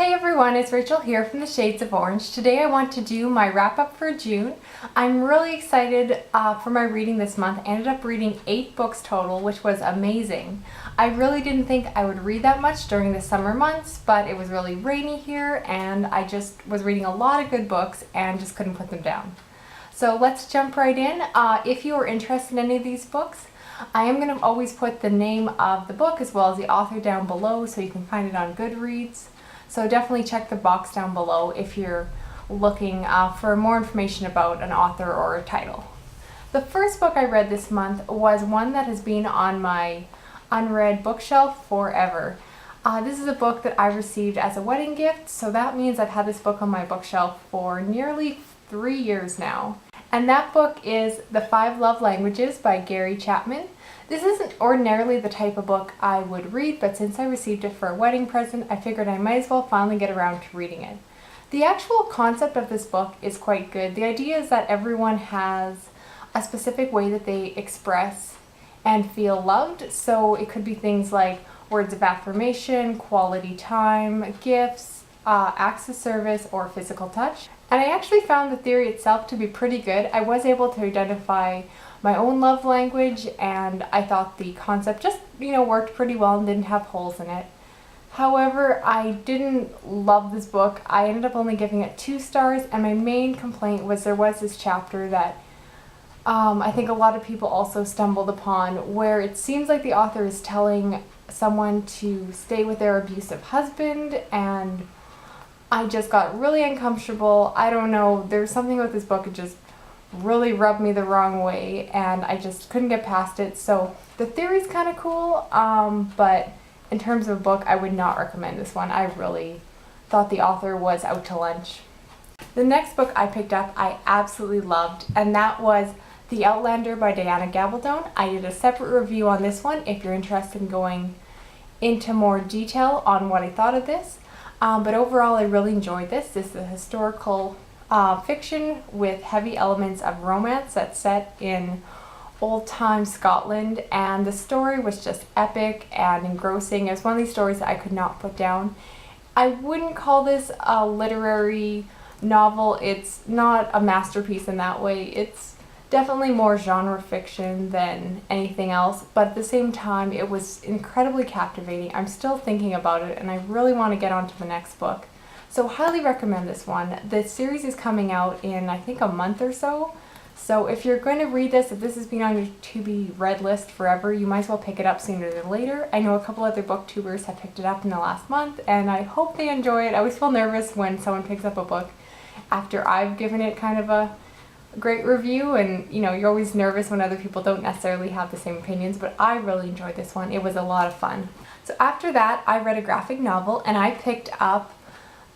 Hey everyone, it's Rachel here from the Shades of Orange. Today I want to do my wrap up for June. I'm really excited for my reading this month. I ended up reading 8 books total, which was amazing. I really didn't think I would read that much during the summer months, but it was really rainy here and I just was reading a lot of good books and just couldn't put them down. So let's jump right in. If you are interested in any of these books, I am going to always put the name of the book as well as the author down below so you can find it on Goodreads. So definitely check the box down below if you're looking for more information about an author or a title. The first book I read this month was one that has been on my unread bookshelf forever. This is a book that I received as a wedding gift, so that means I've had this book on my bookshelf for nearly 3 years now. And that book is The 5 Love Languages by Chapman. This isn't ordinarily the type of book I would read, but since I received it for a wedding present, I figured I might as well finally get around to reading it. The actual concept of this book is quite good. The idea is that everyone has a specific way that they express and feel loved. So it could be things like words of affirmation, quality time, gifts, acts of service, or physical touch. And I actually found the theory itself to be pretty good. I was able to identify my own love language, and I thought the concept just, worked pretty well and didn't have holes in it. However, I didn't love this book. I ended up only giving it 2 stars, and my main complaint was there was this chapter that I think a lot of people also stumbled upon, where it seems like the author is telling someone to stay with their abusive husband, and I just got really uncomfortable. I don't know, there's something about this book, it just really rubbed me the wrong way and I just couldn't get past it. So the theory's kind of cool, but in terms of a book, I would not recommend this one. I really thought the author was out to lunch. The next book I picked up I absolutely loved, and that was The Outlander by Gabaldon. I did a separate review on this one if you're interested in going into more detail on what I thought of this. But overall, I really enjoyed this. This is a historical fiction with heavy elements of romance that's set in old-time Scotland, and the story was just epic and engrossing. It was one of these stories that I could not put down. I wouldn't call this a literary novel. It's not a masterpiece in that way. It's definitely more genre fiction than anything else, but at the same time it was incredibly captivating. I'm still thinking about it and I really want to get on to the next book. So highly recommend this one. The series is coming out in I think a month or so. So if you're going to read this, if this has been on your to be read list forever, you might as well pick it up sooner than later. I know a couple other booktubers have picked it up in the last month and I hope they enjoy it. I always feel nervous when someone picks up a book after I've given it kind of a great review, and you're always nervous when other people don't necessarily have the same opinions, but I really enjoyed this one. It was a lot of fun. So after that, I read a graphic novel and I picked up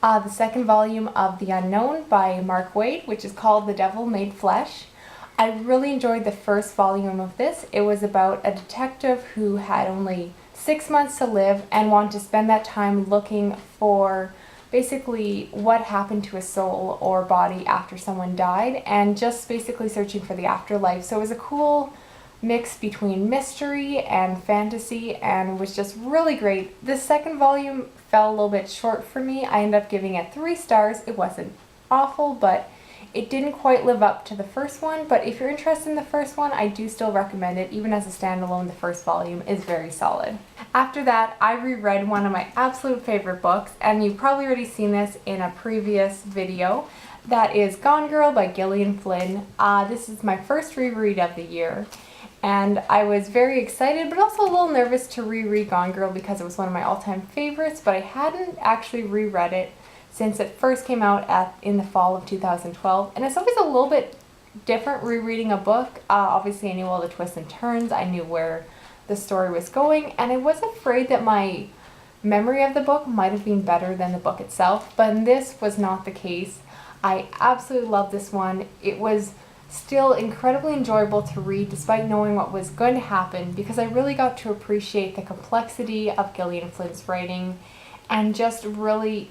the second volume of The Unknown by Waid, which is called The Devil Made Flesh. I really enjoyed the first volume of this. It was about a detective who had only 6 months to live and wanted to spend that time looking for basically what happened to a soul or body after someone died, and just basically searching for the afterlife. So it was a cool mix between mystery and fantasy and was just really great. The second volume fell a little bit short for me. I ended up giving it 3 stars. It wasn't awful, but it didn't quite live up to the first one. But if you're interested in the first one, I do still recommend it. Even as a standalone, the first volume is very solid. After that, I reread one of my absolute favorite books, and you've probably already seen this in a previous video. That is Gone Girl by Gillian Flynn. This is my first reread of the year, and I was very excited but also a little nervous to reread Gone Girl because it was one of my all-time favorites, but I hadn't actually reread it since it first came out in the fall of 2012, and it's always a little bit different rereading a book. Obviously I knew all the twists and turns, I knew where the story was going, and I was afraid that my memory of the book might have been better than the book itself, but this was not the case. I absolutely loved this one. It was still incredibly enjoyable to read despite knowing what was going to happen, because I really got to appreciate the complexity of Gillian Flynn's writing and just really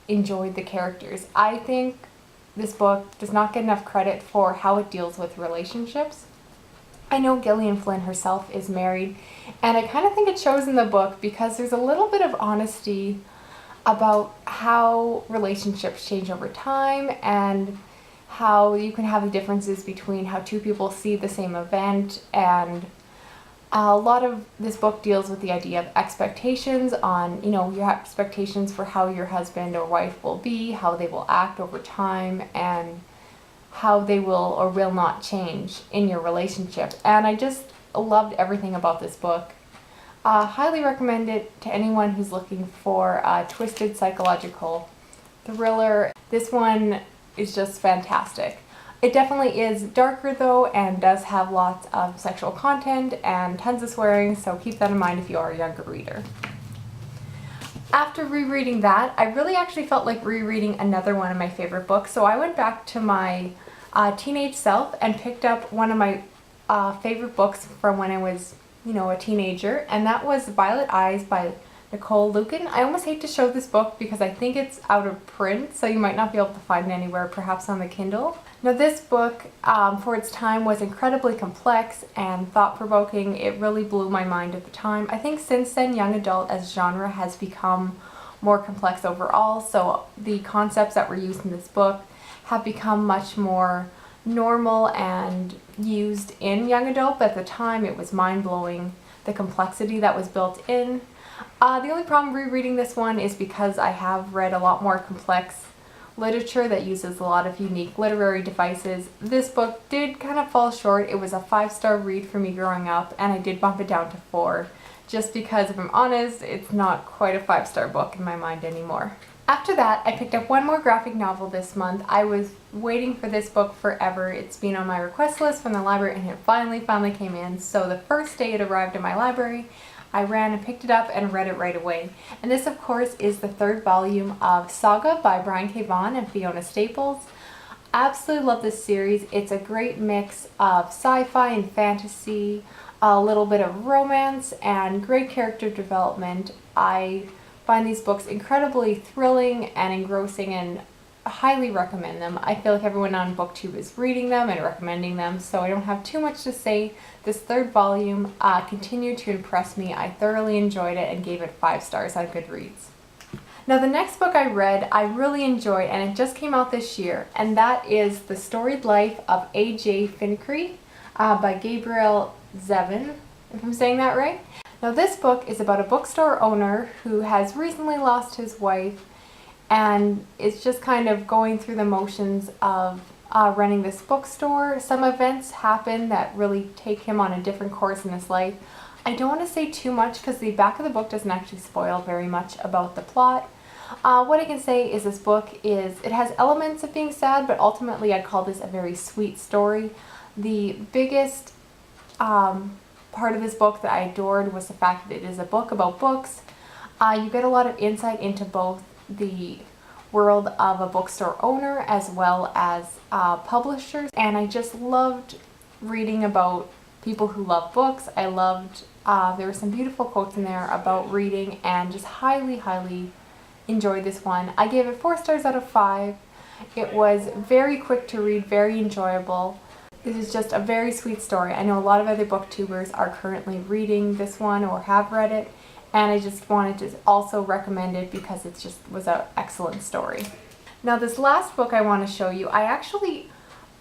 enjoyed the characters. I think this book does not get enough credit for how it deals with relationships. I know Gillian Flynn herself is married, and I kind of think it shows in the book because there's a little bit of honesty about how relationships change over time and how you can have the differences between how two people see the same event. And a lot of this book deals with the idea of expectations on, your expectations for how your husband or wife will be, how they will act over time, and how they will or will not change in your relationship. And I just loved everything about this book. Highly recommend it to anyone who's looking for a twisted psychological thriller. This one is just fantastic. It definitely is darker though, and does have lots of sexual content and tons of swearing, so keep that in mind if you are a younger reader. After rereading that, I really actually felt like rereading another one of my favorite books, so I went back to my teenage self and picked up one of my favorite books from when I was, a teenager, and that was Violet Eyes by Nicole Luiken. I almost hate to show this book because I think it's out of print, so you might not be able to find it anywhere, perhaps on the Kindle. Now this book, for its time, was incredibly complex and thought-provoking. It really blew my mind at the time. I think since then, young adult as genre has become more complex overall, so the concepts that were used in this book have become much more normal and used in young adult, but at the time it was mind-blowing, the complexity that was built in. The only problem rereading this one is because I have read a lot more complex literature that uses a lot of unique literary devices. This book did kind of fall short. It was a 5-star read for me growing up, and I did bump it down to 4, just because if I'm honest, it's not quite a 5-star book in my mind anymore. After that, I picked up one more graphic novel this month. I was waiting for this book forever. It's been on my request list from the library, and it finally came in. So the first day it arrived in my library, I ran and picked it up and read it right away. And this, of course, is the 3rd volume of Saga by Brian K. Vaughan and Fiona Staples. Absolutely love this series. It's a great mix of sci-fi and fantasy, a little bit of romance, and great character development. I find these books incredibly thrilling and engrossing and highly recommend them. I feel like everyone on BookTube is reading them and recommending them, so I don't have too much to say. This 3rd volume continued to impress me. I thoroughly enjoyed it and gave it 5 stars on Goodreads. Now the next book I read I really enjoyed, and it just came out this year, and that is The Storied Life of A.J. Fikry by Gabrielle Zevin, if I'm saying that right. Now this book is about a bookstore owner who has recently lost his wife, and it's just kind of going through the motions of running this bookstore. Some events happen that really take him on a different course in his life. I don't want to say too much because the back of the book doesn't actually spoil very much about the plot. What I can say is this book it has elements of being sad, but ultimately I'd call this a very sweet story. The biggest part of this book that I adored was the fact that it is a book about books. You get a lot of insight into both the world of a bookstore owner as well as publishers, and I just loved reading about people who love books. I loved, there were some beautiful quotes in there about reading, and just highly enjoyed this one. I gave it 4 stars out of 5. It was very quick to read, very enjoyable. This is just a very sweet story. I know a lot of other booktubers are currently reading this one or have read it, and I just wanted to also recommend it because it just was an excellent story. Now this last book I want to show you, I actually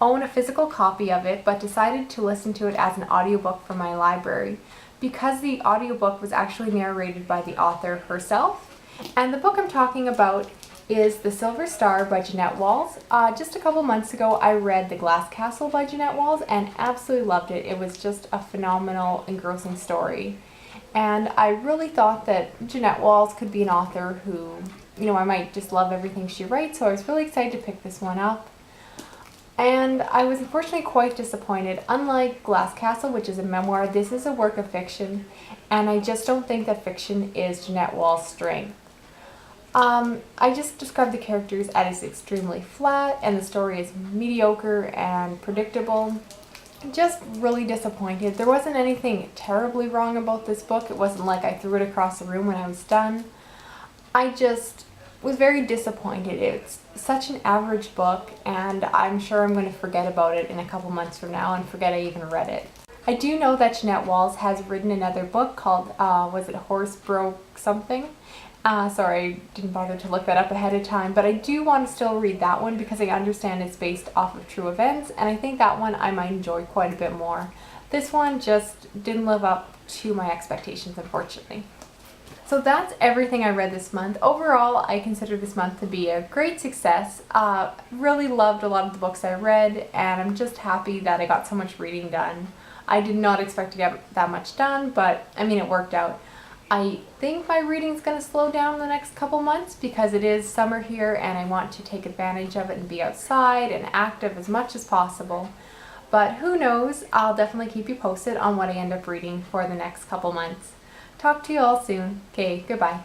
own a physical copy of it, but decided to listen to it as an audiobook from my library because the audiobook was actually narrated by the author herself. And the book I'm talking about is The Silver Star by Jeannette Walls. Just a couple months ago I read The Glass Castle by Jeannette Walls and absolutely loved it. It was just a phenomenal, engrossing story. And I really thought that Jeannette Walls could be an author who, I might just love everything she writes, so I was really excited to pick this one up. And I was unfortunately quite disappointed. Unlike Glass Castle, which is a memoir, this is a work of fiction, and I just don't think that fiction is Jeannette Walls' strength. I just described the characters as extremely flat, and the story is mediocre and predictable. Just really disappointed. There wasn't anything terribly wrong about this book. It wasn't like I threw it across the room when I was done. I just was very disappointed. It's such an average book, and I'm sure I'm going to forget about it in a couple months from now and forget I even read it. I do know that Jeannette Walls has written another book called, was it Horse Broke Something? Sorry, I didn't bother to look that up ahead of time, but I do want to still read that one because I understand it's based off of true events, and I think that one I might enjoy quite a bit more. This one just didn't live up to my expectations, unfortunately. So that's everything I read this month. Overall, I consider this month to be a great success. Really loved a lot of the books I read, and I'm just happy that I got so much reading done. I did not expect to get that much done, but I mean, it worked out. I think my reading's going to slow down in the next couple months because it is summer here and I want to take advantage of it and be outside and active as much as possible. But who knows, I'll definitely keep you posted on what I end up reading for the next couple months. Talk to you all soon. Okay, goodbye.